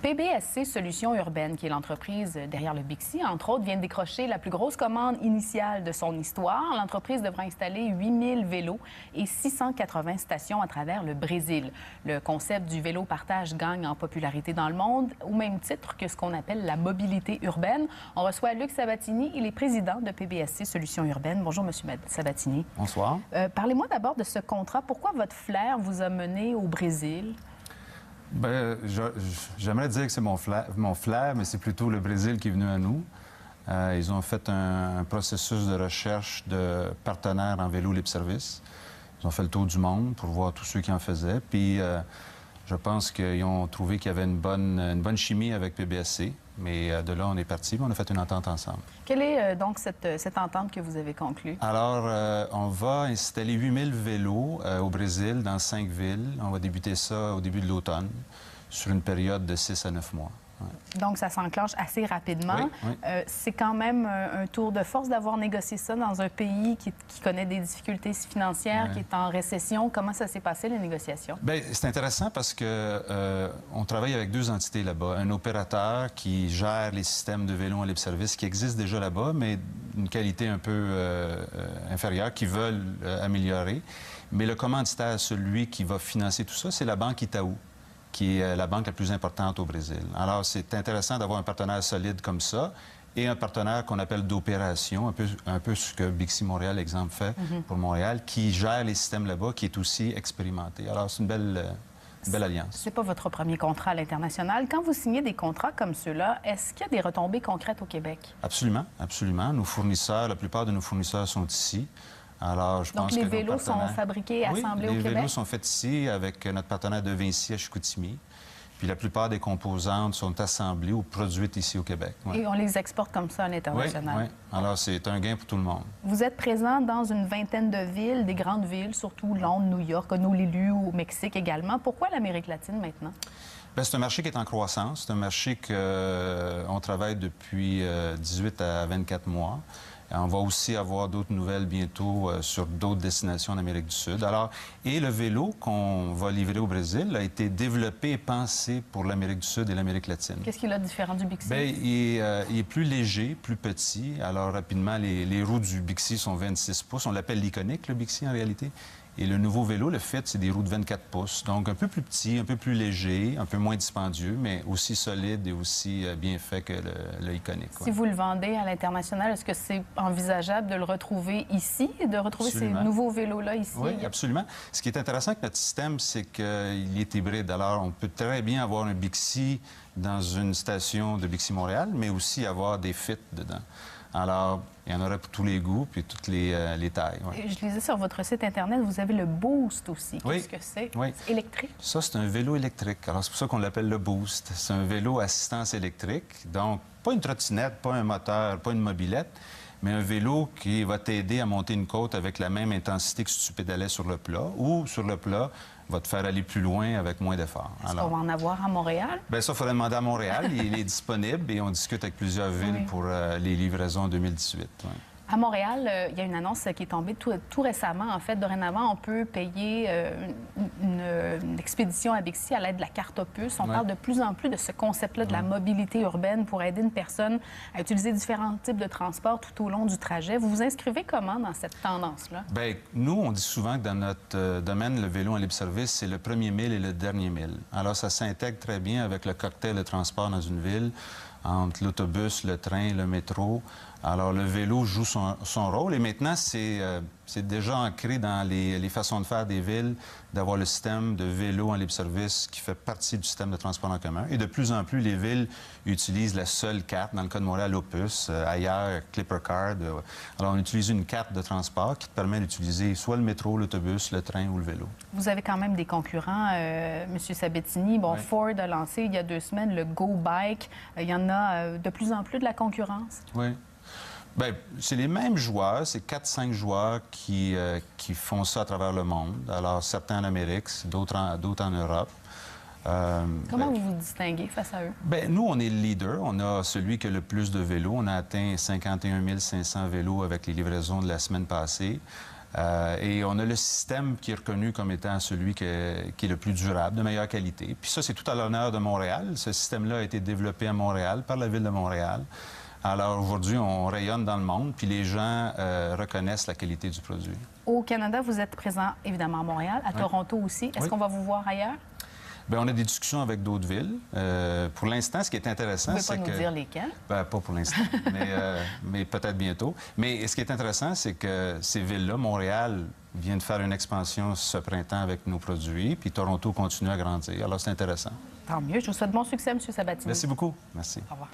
PBSC Solutions Urbaines, qui est l'entreprise derrière le Bixi, entre autres, vient de décrocher la plus grosse commande initiale de son histoire. L'entreprise devra installer 8000 vélos et 680 stations à travers le Brésil. Le concept du vélo partage gagne en popularité dans le monde, au même titre que ce qu'on appelle la mobilité urbaine. On reçoit Luc Sabatini, il est président de PBSC Solutions Urbaines. Bonjour, M. Sabatini. Bonsoir. Parlez-moi d'abord de ce contrat. Pourquoi votre flair vous a mené au Brésil? Bien, j'aimerais dire que c'est mon flair, mais c'est plutôt le Brésil qui est venu à nous. Ils ont fait un processus de recherche de partenaires en vélo libre-service. Ils ont fait le tour du monde pour voir tous ceux qui en faisaient. Puis, je pense qu'ils ont trouvé qu'il y avait une bonne chimie avec PBSC. Mais de là, on est parti, puis on a fait une entente ensemble. Quelle est donc cette entente que vous avez conclue? Alors, on va installer 8000 vélos au Brésil, dans 5 villes. On va débuter ça au début de l'automne, sur une période de 6 à 9 mois. Ouais. Donc, ça s'enclenche assez rapidement. Oui, oui. C'est quand même un tour de force d'avoir négocié ça dans un pays qui connaît des difficultés financières, oui, qui est en récession. Comment ça s'est passé, les négociations? Bien, c'est intéressant parce que on travaille avec 2 entités là-bas. Un opérateur qui gère les systèmes de vélos en libre-service qui existent déjà là-bas, mais d'une qualité un peu inférieure, qui veulent améliorer. Mais le commanditaire, celui qui va financer tout ça, c'est la banque Itaú, qui est la banque la plus importante au Brésil. Alors, c'est intéressant d'avoir un partenaire solide comme ça et un partenaire qu'on appelle d'opération, un peu ce que Bixi Montréal, exemple, fait pour Montréal, qui gère les systèmes là-bas, qui est aussi expérimenté. Alors, c'est une belle alliance. C'est pas votre premier contrat à l'international. Quand vous signez des contrats comme ceux-là, est-ce qu'il y a des retombées concrètes au Québec? Absolument, absolument. Nos fournisseurs, la plupart de nos fournisseurs sont ici. Alors, je pense que les nos vélos sont fabriqués et assemblés au Québec? Les vélos sont faits ici avec notre partenaire de Vinci à Chicoutimi. Puis la plupart des composantes sont assemblées ou produites ici au Québec. Ouais. Et on les exporte comme ça à l'international? Oui, oui. Alors, c'est un gain pour tout le monde. Vous êtes présent dans une vingtaine de villes, des grandes villes, surtout Londres, New York, Honolulu, au Mexique également. Pourquoi l'Amérique latine maintenant? Bien, c'est un marché qui est en croissance. C'est un marché qu'on travaille depuis 18 à 24 mois. On va aussi avoir d'autres nouvelles bientôt sur d'autres destinations en Amérique du Sud. Alors, et le vélo qu'on va livrer au Brésil a été développé et pensé pour l'Amérique du Sud et l'Amérique latine. Qu'est-ce qu'il a de différent du Bixi? Bien, il est plus léger, plus petit. Alors, rapidement, les roues du Bixi sont 26 pouces. On l'appelle l'iconique, le Bixi, en réalité. Et le nouveau vélo, le Fit, c'est des roues de 24 pouces. Donc, un peu plus petit, un peu plus léger, un peu moins dispendieux, mais aussi solide et aussi bien fait que le iconique. Si vous le vendez à l'international, est-ce que c'est envisageable de le retrouver ici, de retrouver ces nouveaux vélos-là ici? Oui, absolument. Ce qui est intéressant avec notre système, c'est qu'il est hybride. Alors, on peut très bien avoir un Bixi dans une station de Bixi Montréal, mais aussi avoir des Fit dedans. Alors, il y en aurait pour tous les goûts puis toutes les tailles. Ouais. Je lisais sur votre site Internet, vous avez le Boost aussi. Oui. Qu'est-ce que c'est? Oui. C'est électrique? Ça, c'est un vélo électrique. Alors, c'est pour ça qu'on l'appelle le Boost. C'est un vélo à assistance électrique. Donc, pas une trottinette, pas un moteur, pas une mobilette, mais un vélo qui va t'aider à monter une côte avec la même intensité que si tu pédalais sur le plat ou sur le plat, va te faire aller plus loin avec moins d'efforts. Est-ce qu'on va en avoir à Montréal? Bien, ça, il faudrait demander à Montréal. Il est disponible et on discute avec plusieurs villes pour les livraisons en 2018. Ouais. À Montréal, il y a une annonce qui est tombée tout récemment. En fait, dorénavant, on peut payer une expédition à Bixi à l'aide de la carte Opus. On parle de plus en plus de ce concept-là de la mobilité urbaine pour aider une personne à utiliser différents types de transports tout au long du trajet. Vous vous inscrivez comment dans cette tendance-là? Bien, nous, on dit souvent que dans notre domaine, le vélo en libre-service, c'est le premier mille et le dernier mille. Alors, ça s'intègre très bien avec le cocktail de transport dans une ville, entre l'autobus, le train, le métro. Alors, le vélo joue son rôle et maintenant, c'est déjà ancré dans les façons de faire des villes d'avoir le système de vélo en libre-service qui fait partie du système de transport en commun. Et de plus en plus, les villes utilisent la seule carte, dans le cas de Montréal, Opus, ailleurs, Clipper Card. Alors, on utilise une carte de transport qui te permet d'utiliser soit le métro, l'autobus, le train ou le vélo. Vous avez quand même des concurrents, M. Sabatini. Bon, Ford a lancé il y a 2 semaines le Go Bike. Il y en a de plus en plus de la concurrence. Oui. Bien, c'est les mêmes joueurs, c'est 4-5 joueurs qui font ça à travers le monde. Alors, certains en Amérique, d'autres en Europe. Comment vous vous distinguez face à eux? Bien, nous, on est le leader. On a celui qui a le plus de vélos. On a atteint 51 500 vélos avec les livraisons de la semaine passée. Et on a le système qui est reconnu comme étant celui qui est le plus durable, de meilleure qualité. Puis ça, c'est tout à l'honneur de Montréal. Ce système-là a été développé à Montréal, par la Ville de Montréal. Alors aujourd'hui, on rayonne dans le monde, puis les gens reconnaissent la qualité du produit. Au Canada, vous êtes présent évidemment à Montréal, à Toronto aussi. Est-ce qu'on va vous voir ailleurs? Bien, on a des discussions avec d'autres villes. Pour l'instant, ce qui est intéressant, c'est que... Vous pouvez pas nous dire lesquelles? Bien, pas pour l'instant, mais peut-être bientôt. Mais ce qui est intéressant, c'est que ces villes-là, Montréal vient de faire une expansion ce printemps avec nos produits, puis Toronto continue à grandir. Alors, c'est intéressant. Tant mieux. Je vous souhaite bon succès, M. Sabatini. Merci beaucoup. Merci. Au revoir.